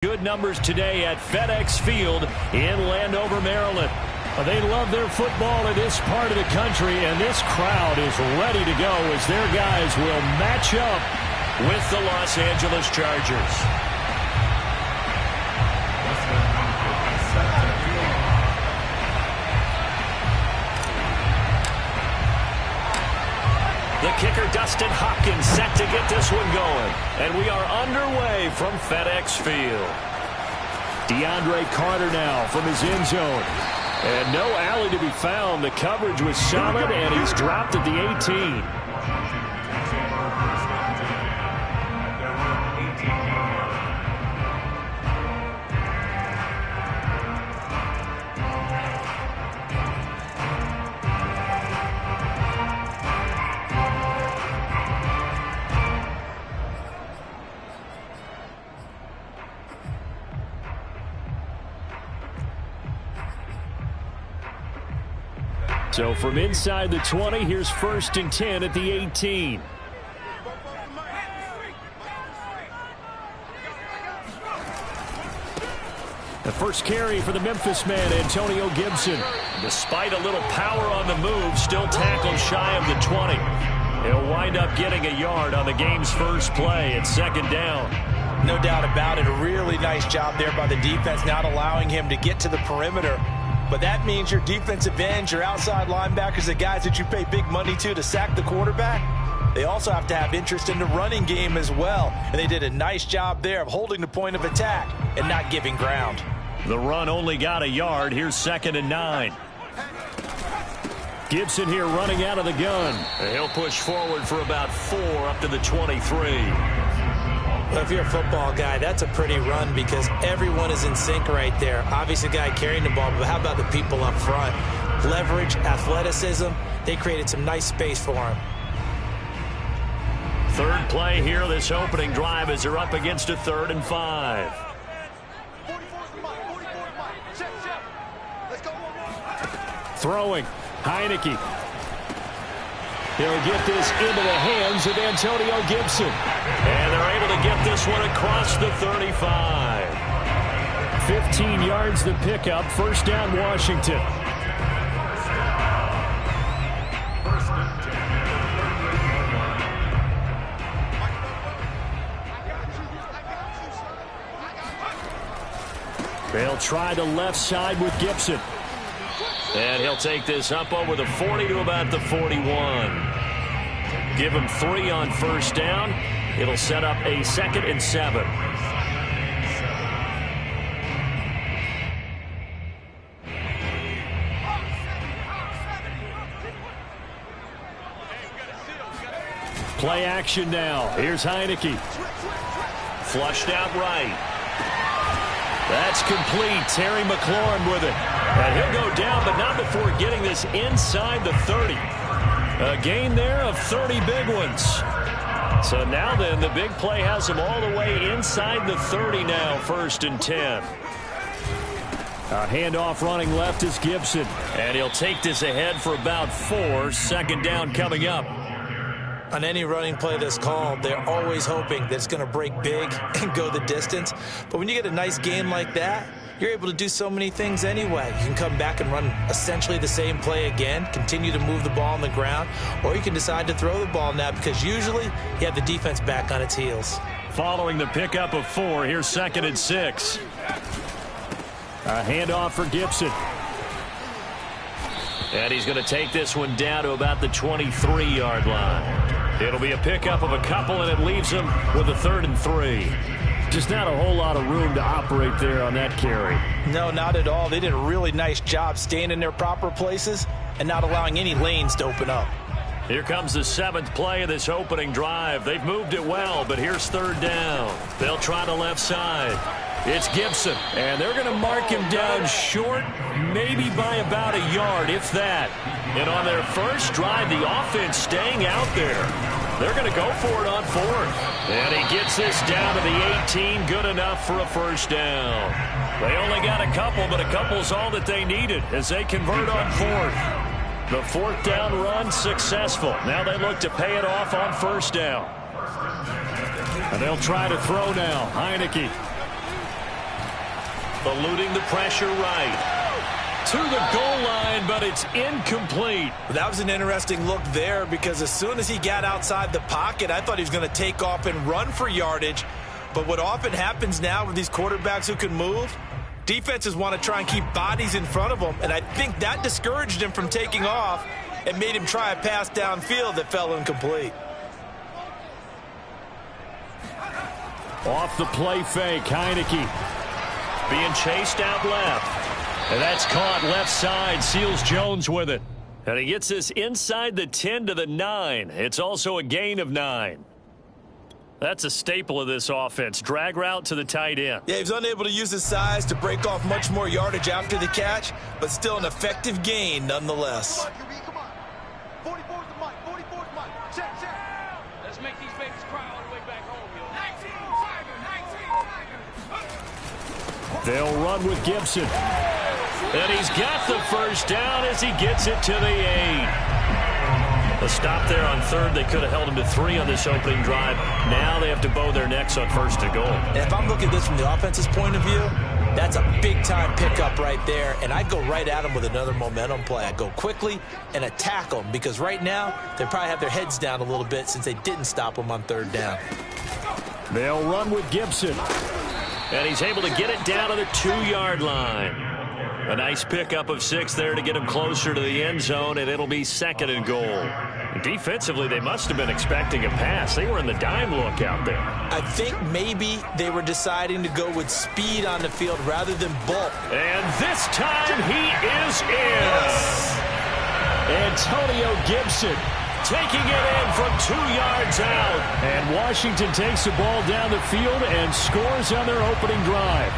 Good numbers today at FedEx Field in Landover, Maryland. They love their football in this part of the country, and this crowd is ready to go as their guys will match up with the Los Angeles Chargers. The kicker, Dustin Hopkins, set to get this one going. And we are underway from FedEx Field. DeAndre Carter now from his end zone. And no alley to be found. The coverage was solid, and he's dropped at the 18. So from inside the 20, here's 1st and 10 at the 18. The first carry for the Memphis man, Antonio Gibson. Despite a little power on the move, still tackled shy of the 20. He'll wind up getting a yard on the game's first play at 2nd down. No doubt about it. A really nice job there by the defense, not allowing him to get to the perimeter. But that means your defensive ends, your outside linebackers, the guys that you pay big money to sack the quarterback, they also have to have interest in the running game as well. And they did a nice job there of holding the point of attack and not giving ground. The run only got a yard. Here's 2nd and 9. Gibson here running out of the gun. He'll push forward for about 4 up to the 23. Well, if you're a football guy, that's a pretty run because everyone is in sync right there. Obviously, the guy carrying the ball, but how about the people up front? Leverage, athleticism, they created some nice space for him. Third play here, this opening drive as they're up against a 3rd and 5. Throwing, Heineke. He'll get this into the hands of Antonio Gibson. And they're able to get this one across the 35. 15 yards the pickup. 1st down, Washington. They'll try the left side with Gibson. And he'll take this up over the 40 to about the 41. Give him 3 on 1st down. It'll set up a 2nd and 7. Play action now. Here's Heineke. Flushed out right. That's complete. Terry McLaurin with it. And he'll go down, but not before getting this inside the 30. A gain there of 30 big ones. So now then, the big play has him all the way inside the 30 now, 1st and 10. A handoff running left is Gibson. And he'll take this ahead for about 4. 2nd down coming up. On any running play that's called, they're always hoping that it's going to break big and go the distance. But when you get a nice gain like that, you're able to do so many things anyway. You can come back and run essentially the same play again, continue to move the ball on the ground, or you can decide to throw the ball now because usually you have the defense back on its heels. Following the pickup of 4, here's 2nd and 6. A handoff for Gibson. And he's going to take this one down to about the 23-yard line. It'll be a pickup of a couple, and it leaves him with a 3rd and 3. Just not a whole lot of room to operate there on that carry. No, not at all. They did a really nice job staying in their proper places and not allowing any lanes to open up. Here comes the 7th play of this opening drive. They've moved it well, but here's 3rd down. They'll try the left side. It's Gibson, and they're going to mark him down short, maybe by about a yard, if that. And on their first drive, the offense staying out there. They're going to go for it on 4th. And he gets this down to the 18, good enough for a 1st down. They only got a couple, but a couple's all that they needed as they convert on 4th. The 4th down run successful. Now they look to pay it off on 1st down. And they'll try to throw now. Heineke. eluding the pressure right. To the goal line, but it's incomplete. That was an interesting look there because as soon as he got outside the pocket, I thought he was going to take off and run for yardage. But what often happens now with these quarterbacks who can move, defenses want to try and keep bodies in front of them, and I think that discouraged him from taking off and made him try a pass downfield that fell incomplete. Off the play fake, Heineke being chased out left. And that's caught left side. Seals Jones with it. And he gets this inside the 10 to the 9. It's also a gain of 9. That's a staple of this offense. Drag route to the tight end. Yeah, he was unable to use his size to break off much more yardage after the catch, but still an effective gain nonetheless. Come on. 44's the mic. 44's the mic. Check. Let's make these babies cry all the way back home, yo. 19 Tiger. They'll run with Gibson. And he's got the first down as he gets it to the 8. A stop there on third. They could have held him to 3 on this opening drive. Now they have to bow their necks on first and goal. And if I'm looking at this from the offense's point of view, that's a big-time pickup right there. And I'd go right at him with another momentum play. I'd go quickly and attack them because right now they probably have their heads down a little bit since they didn't stop them on third down. They'll run with Gibson. And he's able to get it down to the 2-yard line. A nice pickup of 6 there to get him closer to the end zone, and it'll be 2nd and goal. Defensively, they must have been expecting a pass. They were in the dime look out there. I think maybe they were deciding to go with speed on the field rather than bulk. And this time he is in. Yes. Antonio Gibson taking it in from 2 yards out. And Washington takes the ball down the field and scores on their opening drive.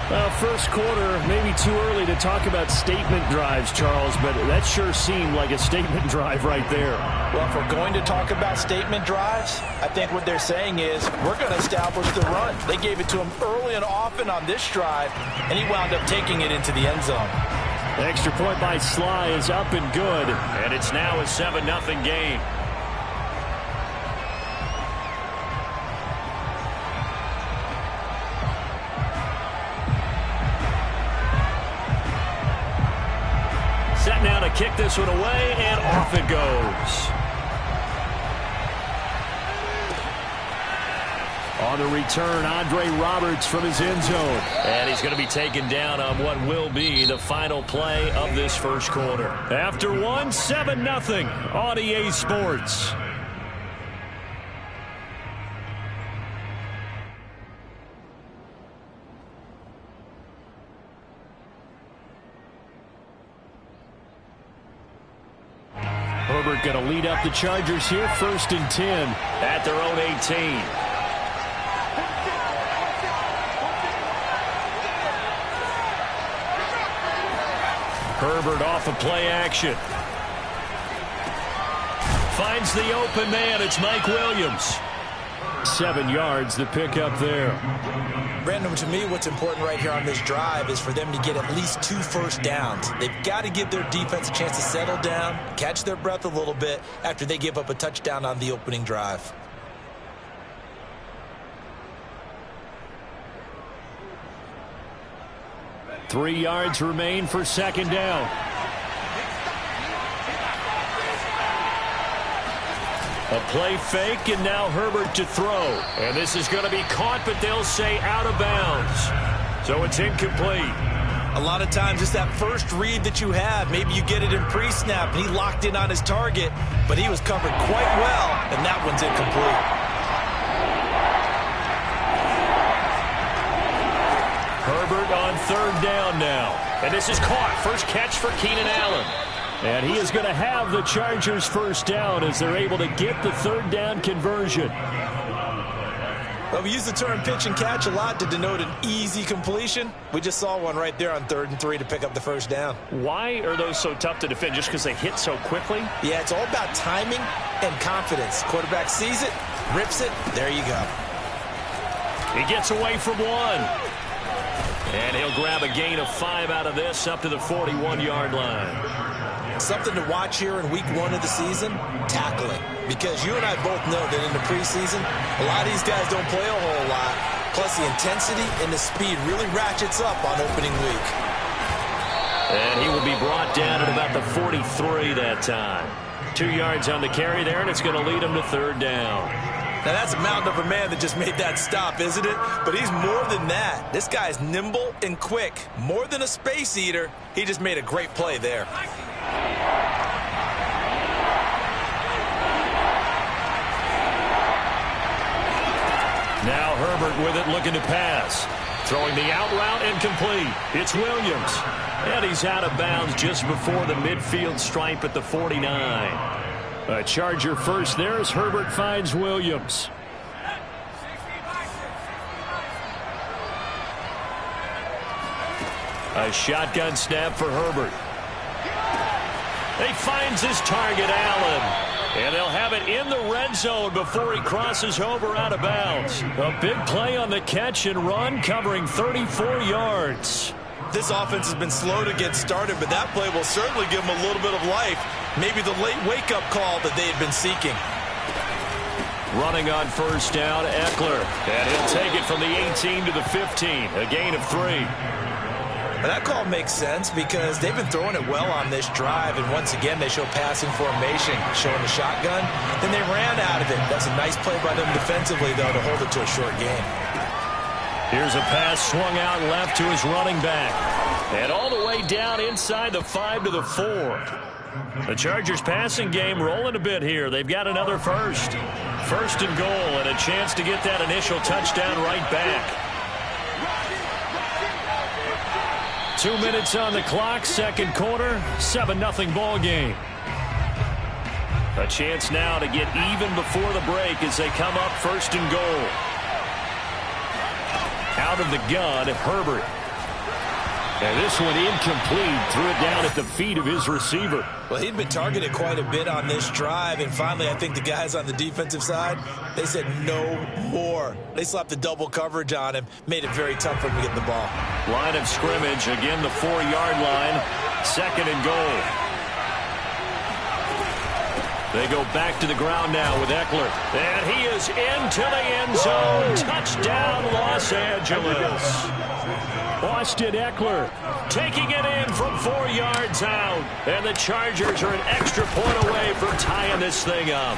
Well, first quarter, maybe too early to talk about statement drives, Charles, but that sure seemed like a statement drive right there. Well, if we're going to talk about statement drives, I think what they're saying is we're going to establish the run. They gave it to him early and often on this drive, and he wound up taking it into the end zone. The extra point by Sly is up and good, and it's now a 7-0 game. Set now to kick this one away, and off it goes. On the return, Andre Roberts from his end zone. And he's going to be taken down on what will be the final play of this first quarter. After 7-0 on EA Sports. Herbert going to lead up the Chargers here, 1st and 10 at their own 18. Herbert off of play action. Finds the open man. It's Mike Williams. 7 yards, the pickup there. Brandon, to me, what's important right here on this drive is for them to get at least 2 first downs. They've got to give their defense a chance to settle down, catch their breath a little bit after they give up a touchdown on the opening drive. Three yards remain for 2nd down. A play fake, and now Herbert to throw. And this is going to be caught, but they'll say out of bounds. So it's incomplete. A lot of times it's that first read that you have. Maybe you get it in pre-snap, and he locked in on his target, but he was covered quite well, and that one's incomplete. Herbert on 3rd down now. And this is caught. First catch for Keenan Allen. And he is going to have the Chargers first down as they're able to get the 3rd down conversion. Well, we use the term pitch and catch a lot to denote an easy completion. We just saw one right there on 3rd and 3 to pick up the first down. Why are those so tough to defend? Just because they hit so quickly? Yeah, it's all about timing and confidence. Quarterback sees it, rips it, there you go. He gets away from one. And he'll grab a gain of 5 out of this up to the 41-yard line. Something to watch here in week 1 of the season, tackling. Because you and I both know that in the preseason, a lot of these guys don't play a whole lot. Plus, the intensity and the speed really ratchets up on opening week. And he will be brought down at about the 43 that time. 2 yards on the carry there, and it's going to lead him to third down. Now, that's a mountain of a man that just made that stop, isn't it? But he's more than that. This guy's nimble and quick. More than a space eater, he just made a great play there. Now Herbert with it, looking to pass. Throwing the out route incomplete. It's Williams. And he's out of bounds just before the midfield stripe at the 49. A Charger first there as Herbert finds Williams. A shotgun snap for Herbert. He finds his target, Allen. And they'll have it in the red zone before he crosses over out of bounds. A big play on the catch and run, covering 34 yards. This offense has been slow to get started, but that play will certainly give them a little bit of life. Maybe the late wake-up call that they had been seeking. Running on first down, Eckler. And he'll take it from the 18 to the 15. A gain of 3. That call makes sense because they've been throwing it well on this drive, and once again they show passing formation, showing the shotgun. Then they ran out of it. That's a nice play by them defensively, though, to hold it to a short game. Here's a pass swung out left to his running back. And all the way down inside the 5 to the 4. The Chargers passing game rolling a bit here. They've got another first. First and goal, and a chance to get that initial touchdown right back. 2 minutes on the clock, second quarter, 7-0 ball game. A chance now to get even before the break as they come up first and goal. Out of the gun, Herbert. And this one incomplete, threw it down at the feet of his receiver. Well, he'd been targeted quite a bit on this drive, and finally I think the guys on the defensive side, they said no more. They slapped the double coverage on him, made it very tough for him to get the ball. Line of scrimmage, again the 4-yard line, second and goal. They go back to the ground now with Eckler. And he is into the end zone. Touchdown, Los Angeles. Austin Eckler taking it in from 4 yards out. And the Chargers are an extra point away from tying this thing up.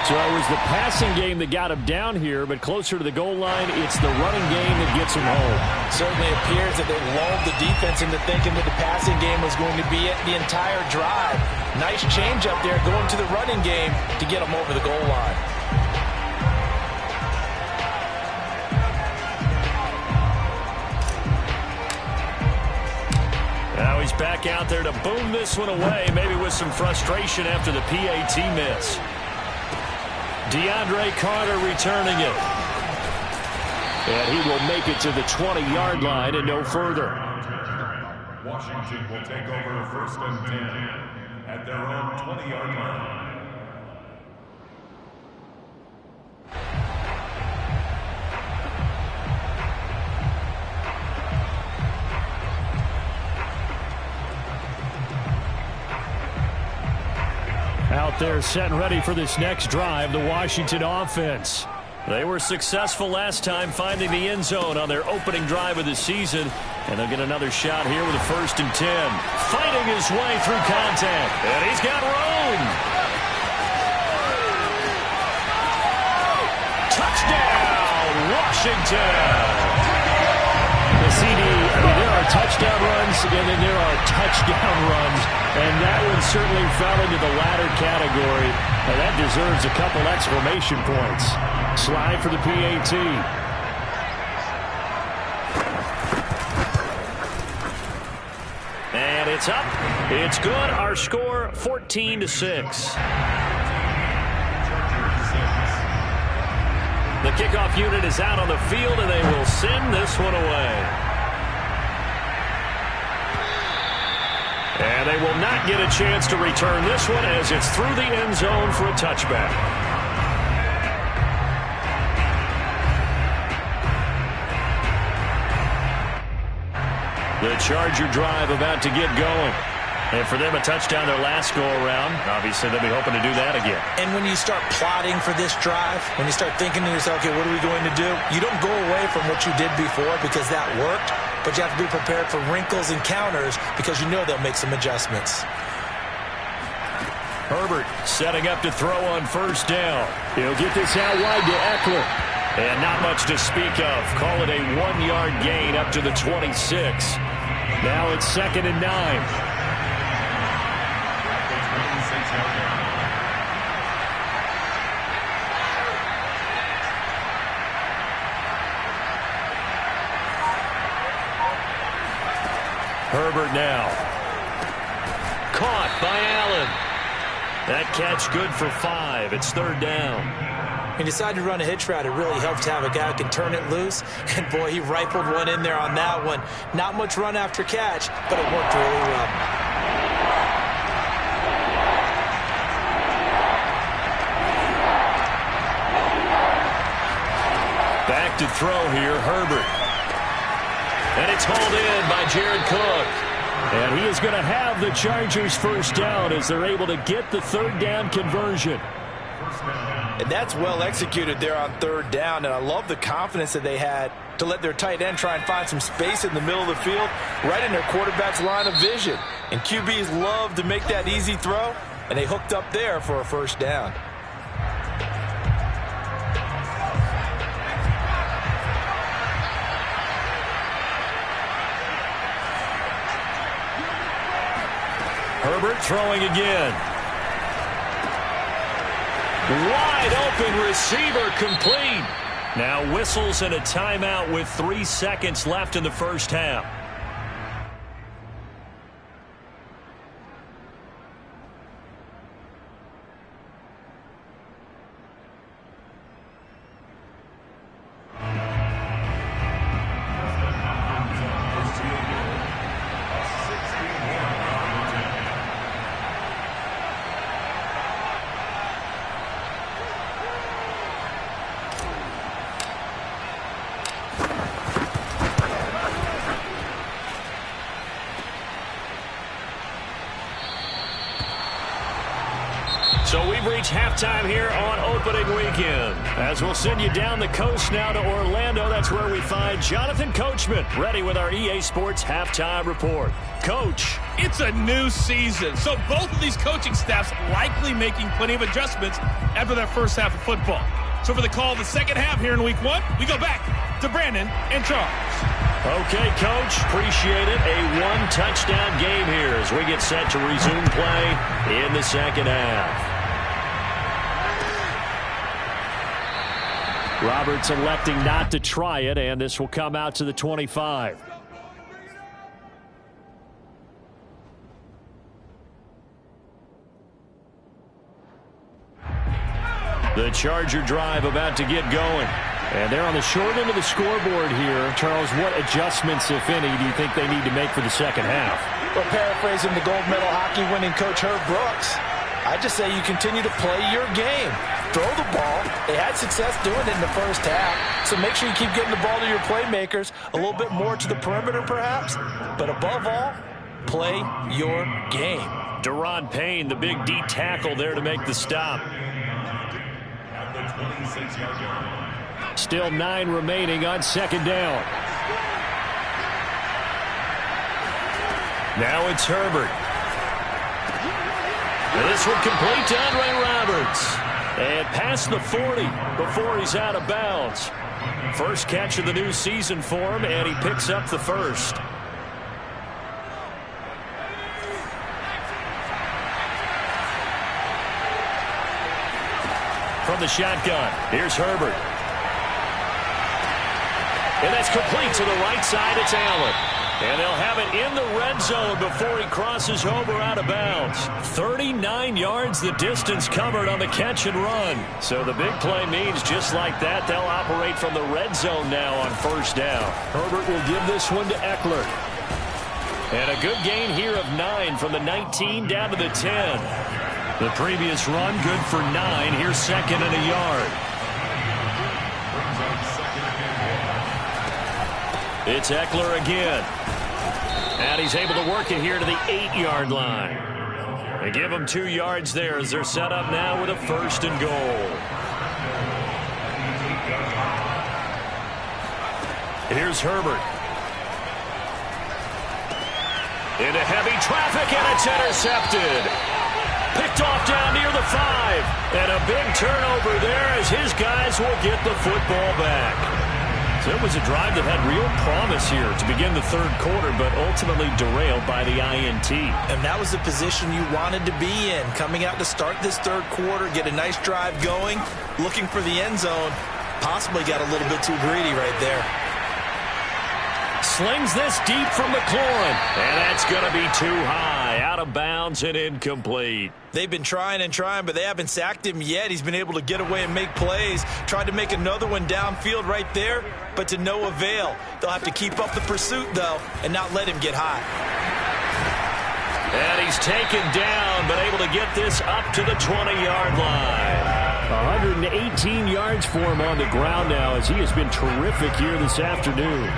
So it was the passing game that got him down here, but closer to the goal line, it's the running game that gets him home. Certainly appears that they lulled the defense into thinking that the passing game was going to be it the entire drive. Nice change up there going to the running game to get them over the goal line. Now he's back out there to boom this one away, maybe with some frustration after the PAT miss. DeAndre Carter returning it. And he will make it to the 20-yard line and no further. Washington will take over first and 10 at their own 20-yard line. Out there set and ready for this next drive, the Washington offense. They were successful last time finding the end zone on their opening drive of the season. And they'll get another shot here with a first and 10. Fighting his way through contact. And he's got room. Touchdown, Washington. The CD, there are touchdown runs, and then there are touchdown runs, and that one certainly fell into the latter category. And that deserves a couple exclamation points. Slide for the PAT. And it's up. It's good. Our score, 14-6. The kickoff unit is out on the field, and they will send this one away. And they will not get a chance to return this one as it's through the end zone for a touchback. The Charger drive about to get going. And for them, a touchdown their last go-around. Obviously, they'll be hoping to do that again. And when you start plotting for this drive, when you start thinking to yourself, okay, what are we going to do? You don't go away from what you did before because that worked, but you have to be prepared for wrinkles and counters because you know they'll make some adjustments. Herbert setting up to throw on first down. He'll get this out wide to Eckler. And not much to speak of. Call it a 1-yard gain up to the 26. Now it's 2nd and 9. Herbert now. Caught by Allen. That catch good for 5. It's 3rd down. He decided to run a hitch route. It really helped to have a guy who can turn it loose. And, boy, he rifled one in there on that one. Not much run after catch, but it worked really well. Back to throw here, Herbert. And it's hauled in by Jared Cook. And he is going to have the Chargers first down as they're able to get the 3rd down conversion. And that's well executed there on 3rd down. And I love the confidence that they had to let their tight end try and find some space in the middle of the field, right in their quarterback's line of vision. And QBs love to make that easy throw, and they hooked up there for a first down. Herbert throwing again. Wide open receiver complete. Now whistles and a timeout with 3 seconds left in the first half. So we've reached halftime here on opening weekend. As we'll send you down the coast now to Orlando, that's where we find Jonathan Coachman, ready with our EA Sports halftime report. Coach. It's a new season, so both of these coaching staffs likely making plenty of adjustments after their first half of football. So for the call of the second half here in week 1, we go back to Brandon and Charles. Okay, Coach, appreciate it. A 1-touchdown game here as we get set to resume play in the second half. Roberts electing not to try it, and this will come out to the 25. The Charger drive about to get going. And they're on the short end of the scoreboard here. Charles, what adjustments, if any, do you think they need to make for the second half? Well, paraphrasing the gold medal hockey winning coach Herb Brooks, I just say you continue to play your game. Throw the ball. They had success doing it in the first half, so make sure you keep getting the ball to your playmakers, a little bit more to the perimeter perhaps, but above all, play your game. Deron Payne, the big D tackle there to make the stop. Still 9 remaining on second down. Now it's Herbert. And this one complete to Andre Roberts. And past the 40 before he's out of bounds. First catch of the new season for him, and he picks up the first. From the shotgun, here's Herbert. And that's complete to the right side. It's Allen. And they'll have it in the red zone before he crosses over out of bounds. 39 yards the distance covered on the catch and run. So the big play means just like that, they'll operate from the red zone now on first down. Herbert will give this one to Eckler. And a good gain here of 9 from the 19 down to the 10. The previous run good for 9. Here's second and a yard. It's Eckler again. And he's able to work it here to the 8-yard line. They give him 2 yards there as they're set up now with a 1st and goal. Here's Herbert. Into heavy traffic, and it's intercepted. Picked off down near the 5. And a big turnover there as his guys will get the football back. So it was a drive that had real promise here to begin the 3rd quarter, but ultimately derailed by the INT. And that was the position you wanted to be in. Coming out to start this 3rd quarter, get a nice drive going, looking for the end zone. Possibly got a little bit too greedy right there. Slings this deep from McLaurin, and that's going to be too high, out of bounds and incomplete. They've been trying and trying, but they haven't sacked him yet. He's been able to get away and make plays. Tried to make another one downfield right there, but to no avail. They'll have to keep up the pursuit, though, and not let him get hot. And he's taken down, but able to get this up to the 20-yard line. 118 yards for him on the ground now as he has been terrific here this afternoon.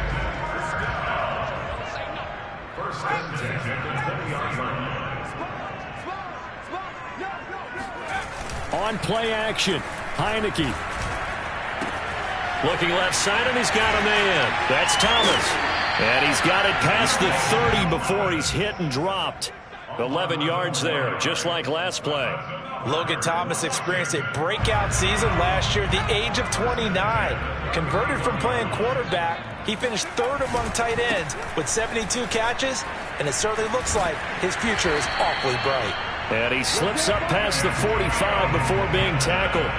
On play action, Heineke. Looking left side, and he's got a man. That's Thomas. And he's got it past the 30 before he's hit and dropped. 11 yards there, just like last play. Logan Thomas experienced a breakout season last year at the age of 29. Converted from playing quarterback, he finished 3rd among tight ends with 72 catches, and it certainly looks like his future is awfully bright. And he slips up past the 45 before being tackled.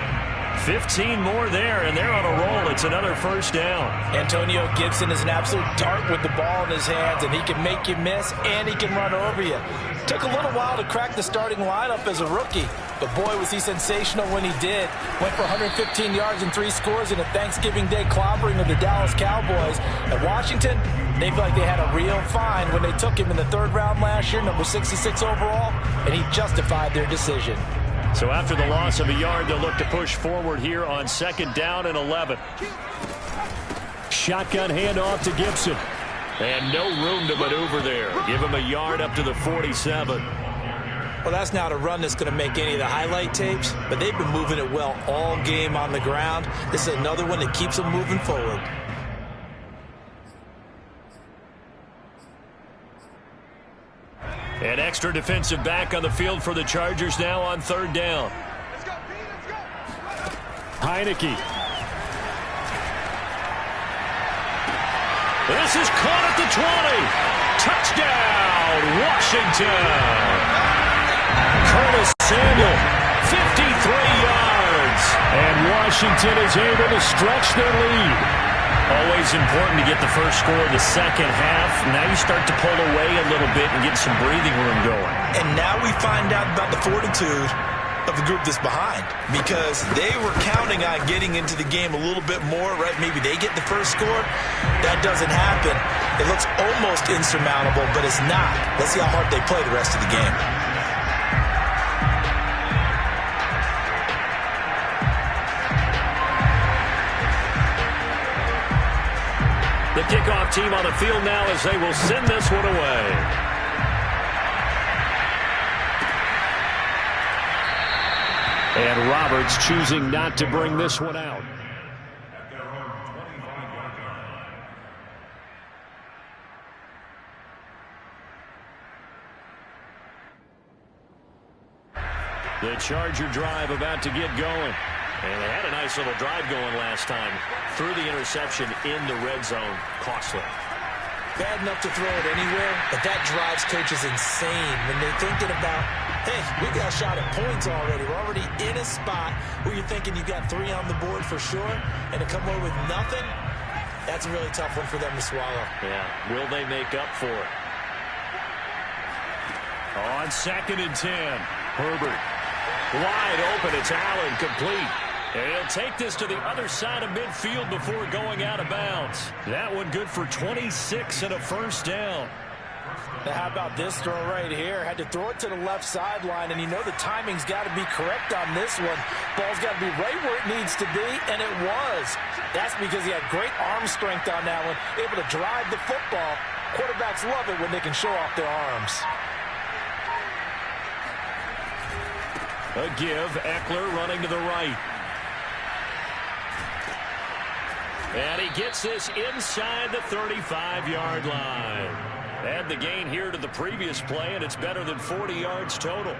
15 more there, and they're on a roll. It's another 1st down. Antonio Gibson is an absolute dart with the ball in his hands, and he can make you miss, and he can run over you. Took a little while to crack the starting lineup as a rookie, but boy, was he sensational when he did. Went for 115 yards and 3 scores in a Thanksgiving Day clobbering of the Dallas Cowboys. At Washington, they feel like they had a real find when they took him in the 3rd round last year, number 66 overall, and he justified their decision. So after the loss of a yard, they'll look to push forward here on 2nd down and 11. Shotgun handoff to Gibson. And no room to maneuver there. Give him a yard up to the 47. Well, that's not a run that's going to make any of the highlight tapes, but they've been moving it well all game on the ground. This is another one that keeps them moving forward. An extra defensive back on the field for the Chargers now on 3rd down. Heineke. This is caught at the 20. Touchdown, Washington. Curtis Samuel, 53 yards. And Washington is able to stretch their lead. Always important to get the first score of the 2nd half. Now you start to pull away a little bit and get some breathing room going. And now we find out about the fortitude of the group that's behind, because they were counting on getting into the game a little bit more, right? Maybe they get the first score. That doesn't happen. It looks almost insurmountable, but it's not. Let's see how hard they play the rest of the game. The kickoff team on the field now as they will send this one away. And Roberts choosing not to bring this one out. The Charger drive about to get going. And they had a nice little drive going last time. Threw the interception in the red zone. Costly. Bad enough to throw it anywhere, but that drives coaches insane when they're thinking about, hey, we got a shot at points already. We're already in a spot where you're thinking you got 3 on the board for sure, and to come away with nothing, that's a really tough one for them to swallow. Yeah, will they make up for it? On 2nd and 10, Herbert. Wide open, it's Allen, complete. And he'll take this to the other side of midfield before going out of bounds. That one good for 26 and a 1st down. Now how about this throw right here? Had to throw it to the left sideline, and you know the timing's got to be correct on this one. Ball's got to be right where it needs to be, and it was. That's because he had great arm strength on that one, able to drive the football Quarterbacks love it when they can show off their arms. A give, Eckler running to the right. And he gets this inside the 35-yard line. Add the gain here to the previous play, and it's better than 40 yards total.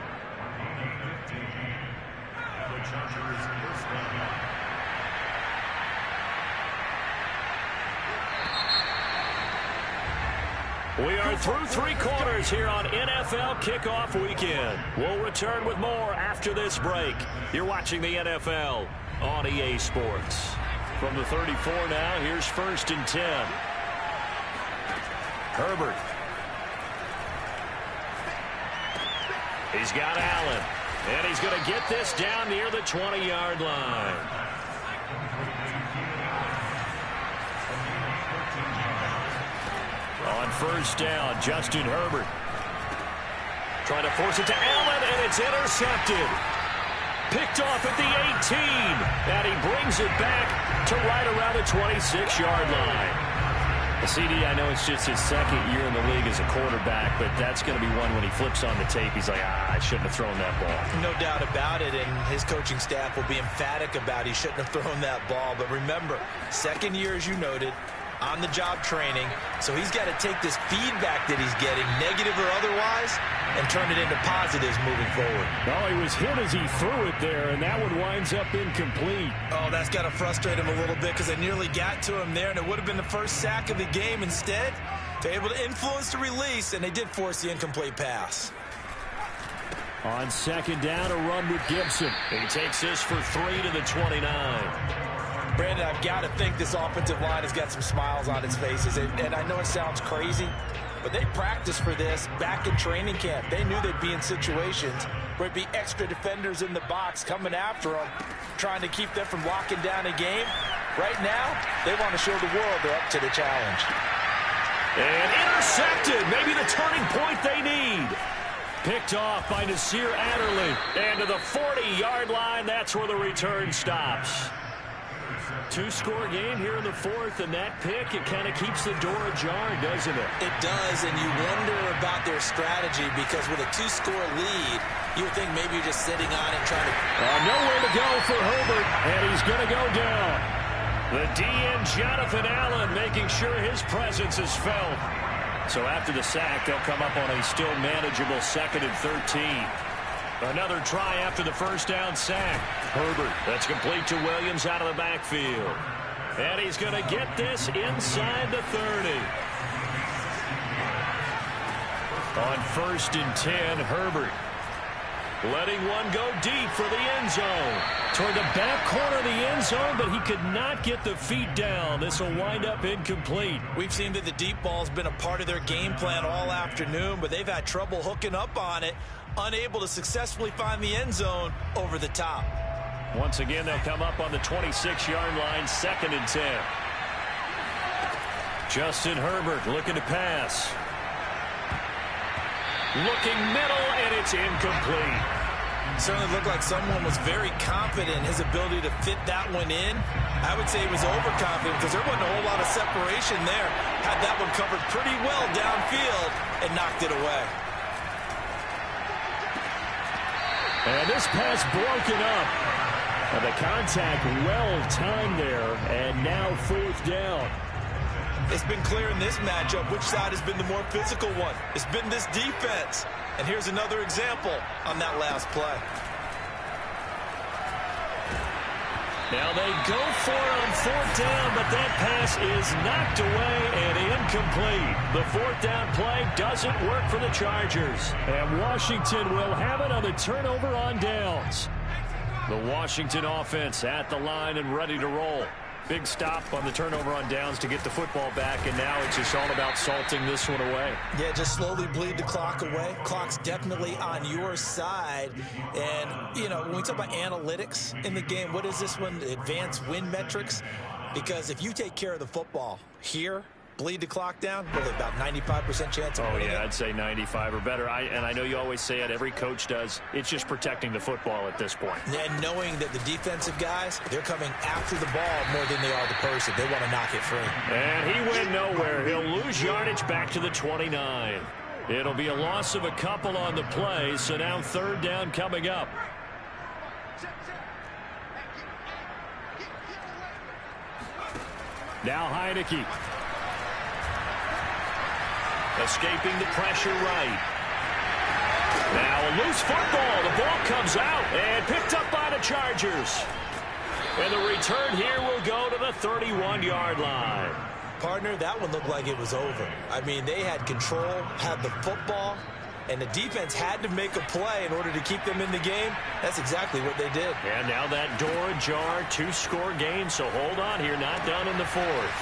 We are through 3 quarters here on NFL Kickoff Weekend. We'll return with more after this break. You're watching the NFL on EA Sports. From the 34 now, here's 1st and 10. Herbert. He's got Allen. And he's going to get this down near the 20-yard line. On 1st down, Justin Herbert. Trying to force it to Allen, and it's intercepted. Picked off at the 18, and he brings it back to right around the 26-yard line. CD, I know it's just his 2nd year in the league as a quarterback, but that's going to be one when he flips on the tape, he's like, I shouldn't have thrown that ball. No doubt about it, and his coaching staff will be emphatic about he shouldn't have thrown that ball. But remember, 2nd year, as you noted, on-the-job training, so he's got to take this feedback that he's getting, negative or otherwise, and turn it into positives moving forward. Oh, he was hit as he threw it there, and that one winds up incomplete. Oh, that's got to frustrate him a little bit because they nearly got to him there, and it would have been the first sack of the game. Instead, they're able to influence the release, and they did force the incomplete pass. On 2nd down, a run with Gibson. He takes this for 3 to the 29. Brandon, I've got to think this offensive line has got some smiles on its faces. And I know it sounds crazy, but they practiced for this back in training camp. They knew they'd be in situations where it'd be extra defenders in the box coming after them, trying to keep them from locking down a game. Right now, they want to show the world they're up to the challenge. And intercepted, maybe the turning point they need. Picked off by Nasir Adderley. And to the 40-yard line, that's where the return stops. 2-score game here in the 4th, and that pick, it kind of keeps the door ajar, doesn't it? It does, and you wonder about their strategy because with a 2-score lead, you would think maybe you're just sitting on it trying to... nowhere to go for Herbert, and he's going to go down. The DN, Jonathan Allen, making sure his presence is felt. So after the sack, they'll come up on a still manageable 2nd and 13. Another try after the 1st down sack. Herbert, that's complete to Williams out of the backfield. And he's going to get this inside the 30. On 1st and 10, Herbert letting one go deep for the end zone. Toward the back corner of the end zone, but he could not get the feet down. This will wind up incomplete. We've seen that the deep ball's been a part of their game plan all afternoon, but they've had trouble hooking up on it, unable to successfully find the end zone over the top. Once again, they'll come up on the 26-yard line, 2nd and 10. Justin Herbert looking to pass. Looking middle, and it's incomplete. Certainly looked like someone was very confident in his ability to fit that one in. I would say he was overconfident because there wasn't a whole lot of separation there. Had that one covered pretty well downfield and knocked it away. And this pass broken up. And the contact well timed there, and now 4th down. It's been clear in this matchup which side has been the more physical one. It's been this defense. And here's another example on that last play. Now they go for it on 4th down, but that pass is knocked away and incomplete. The 4th down play doesn't work for the Chargers. And Washington will have it on the turnover on downs. The Washington offense at the line and ready to roll. Big stop on the turnover on downs to get the football back, and now it's just all about salting this one away. Yeah, just slowly bleed the clock away. Clock's definitely on your side. And, you know, when we talk about analytics in the game, what is this one? Advanced win metrics? Because if you take care of the football here, bleed the clock down, with about 95% chance of winning. Oh, yeah, I'd say 95 or better. And I know you always say it, every coach does. It's just protecting the football at this point. And knowing that the defensive guys, they're coming after the ball more than they are the person. They want to knock it free. And he went nowhere. He'll lose lose yardage back to the 29. It'll be a loss of a couple on the play, so now third down coming up. Now Heineke. Escaping the pressure right. Now a loose football. The ball comes out and picked up by the Chargers. And the return here will go to the 31-yard line. Partner, that one looked like it was over. I mean, they had control, had the football, and the defense had to make a play in order to keep them in the game. That's exactly what they did. And now that door ajar, 2-score game, so hold on here, not done in the fourth.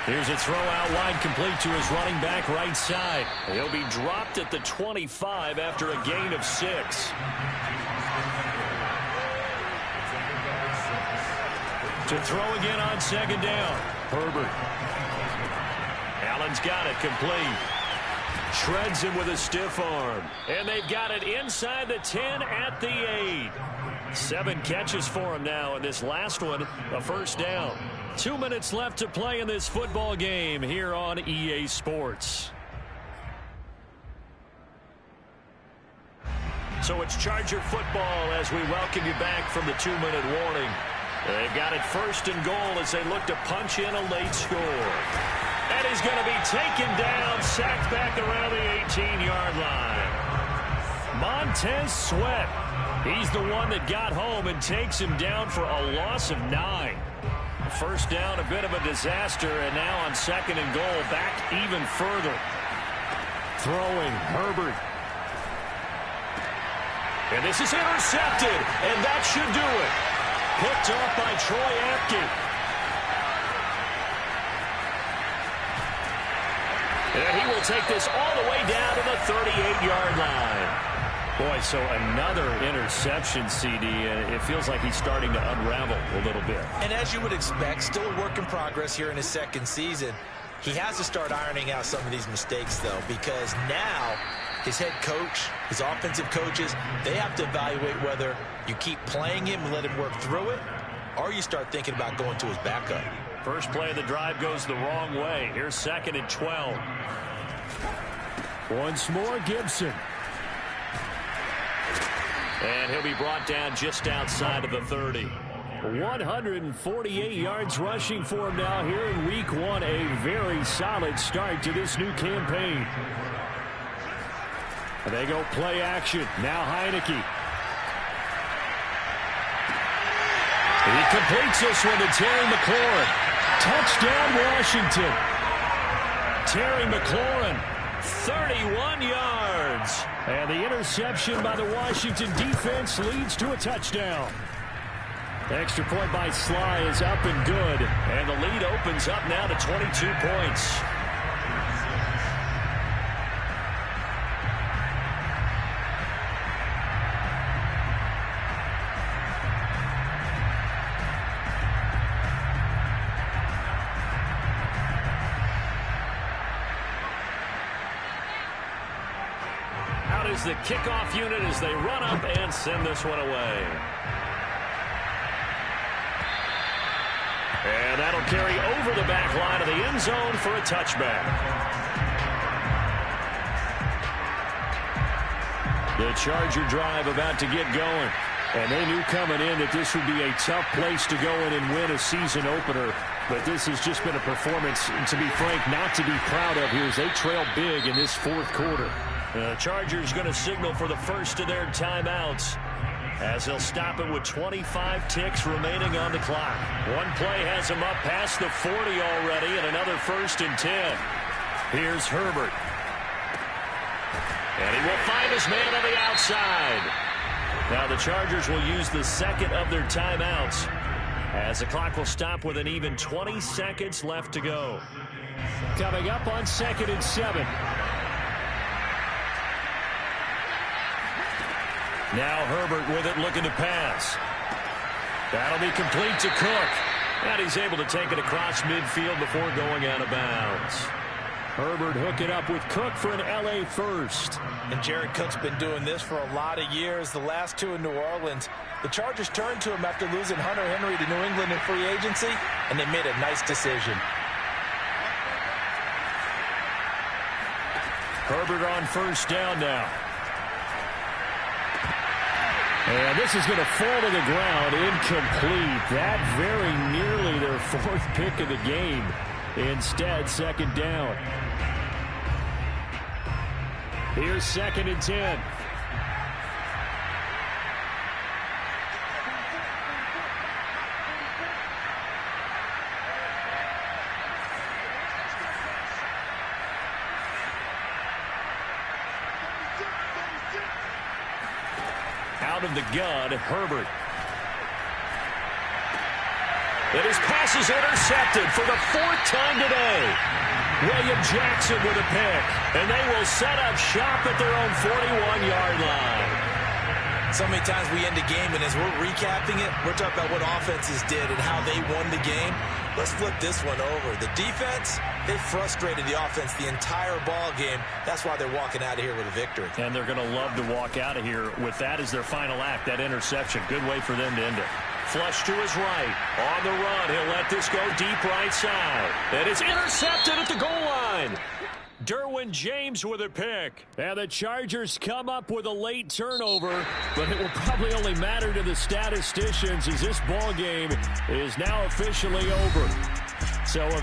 Here's a throw out wide, complete to his running back right side. He'll be dropped at the 25 after a gain of 6. To throw again on second down. Herbert. Allen's got it complete. Shreds him with a stiff arm. And they've got it inside the 10 at the 8. 7 catches for him now, and this last one, a first down. 2 minutes left to play in this football game here on EA Sports. So it's Charger football as we welcome you back from the 2-minute warning. They've got it first and goal as they look to punch in a late score. And he's going to be taken down, sacked back around the 18-yard line. Montez Sweat. He's the one that got home and takes him down for a loss of 9. First down, a bit of a disaster, and now on second and goal, back even further. Throwing, Herbert. And this is intercepted, and that should do it. Picked off by Troy Apke. And he will take this all the way down to the 38-yard line. Boy, so another interception, CD, and it feels like he's starting to unravel a little bit. And as you would expect, still a work in progress here in his second season. He has to start ironing out some of these mistakes, though, because now his head coach, his offensive coaches, they have to evaluate whether you keep playing him and let him work through it, or you start thinking about going to his backup. First play of the drive goes the wrong way. Here's second and 12. Once more, Gibson. And he'll be brought down just outside of the 30. 148 yards rushing for him now here in week 1. A very solid start to this new campaign. And they go play action. Now Heineke. He completes this one to Terry McLaurin. Touchdown, Washington. Terry McLaurin, 31 yards. And the interception by the Washington defense leads to a touchdown. Extra point by Sly is up and good. And the lead opens up now to 22 points. Is the kickoff unit as they run up and send this one away. And that'll carry over the back line of the end zone for a touchback. The Charger drive about to get going. And they knew coming in that this would be a tough place to go in and win a season opener. But this has just been a performance, to be frank, not to be proud of here as they trail big in this fourth quarter. The Chargers going to signal for the first of their timeouts as they'll stop it with 25 ticks remaining on the clock. One play has them up past the 40 already and another first and 10. Here's Herbert. And he will find his man on the outside. Now the Chargers will use the second of their timeouts as the clock will stop with an even 20 seconds left to go. Coming up on 2nd and 7. Now Herbert with it, looking to pass. That'll be complete to Cook. And he's able to take it across midfield before going out of bounds. Herbert hooking up with Cook for an LA first. And Jared Cook's been doing this for a lot of years. The last 2 in New Orleans. The Chargers turned to him after losing Hunter Henry to New England in free agency, and they made a nice decision. Herbert on first down now. And this is going to fall to the ground, incomplete. That very nearly their fourth pick of the game. Instead, second down. Here's 2nd and 10. Out of the gun, Herbert. And his pass is intercepted for the 4th time today. William Jackson with a pick. And they will set up shop at their own 41-yard line. So many times we end a game, and as we're recapping it, we're talking about what offenses did and how they won the game. Let's flip this one over. The defense, they frustrated the offense the entire ball game. That's why they're walking out of here with a victory. And they're going to love to walk out of here with that as their final act, that interception. Good way for them to end it. Flush to his right. On the run, he'll let this go deep right side. And it's intercepted at the goal line. Derwin James with a pick. And the Chargers come up with a late turnover, but it will probably only matter to the statisticians as this ball game is now officially over. So a